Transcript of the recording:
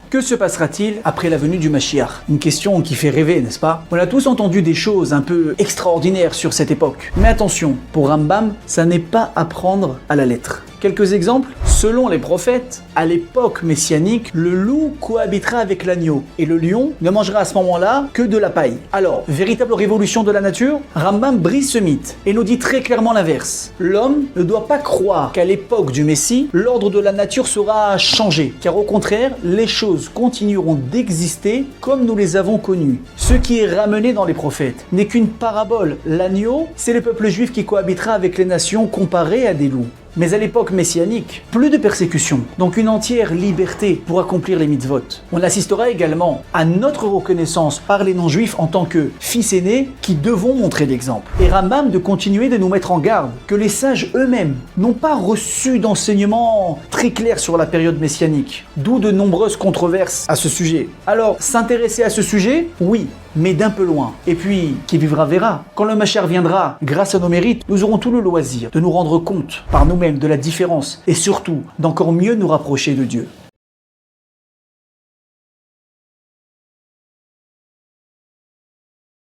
Que se passera-t-il après la venue du Mashiach? Une question qui fait rêver, n'est-ce pas? On a tous entendu des choses un peu extraordinaires sur cette époque. Mais attention, pour Rambam, ça n'est pas à prendre à la lettre. Quelques exemples. Selon les prophètes, à l'époque messianique, le loup cohabitera avec l'agneau et le lion ne mangera à ce moment-là que de la paille. Alors, véritable révolution de la nature? Rambam brise ce mythe et nous dit très clairement l'inverse. L'homme ne doit pas croire qu'à l'époque du Messie, l'ordre de la nature sera changé, car au contraire, les choses continueront d'exister comme nous les avons connues. Ce qui est ramené dans les prophètes n'est qu'une parabole. L'agneau, c'est le peuple juif qui cohabitera avec les nations comparé à des loups. Mais à l'époque messianique, plus de persécution, donc une entière liberté pour accomplir les mitzvot. On assistera également à notre reconnaissance par les non-juifs en tant que fils aînés qui devons montrer l'exemple. Et Rambam de continuer de nous mettre en garde que les sages eux-mêmes n'ont pas reçu d'enseignements très clairs sur la période messianique, d'où de nombreuses controverses à ce sujet. Alors, s'intéresser à ce sujet, oui, mais d'un peu loin. Et puis, qui vivra verra. Quand le Mashiach viendra, grâce à nos mérites, nous aurons tout le loisir de nous rendre compte par nous-mêmes de la différence et surtout d'encore mieux nous rapprocher de Dieu.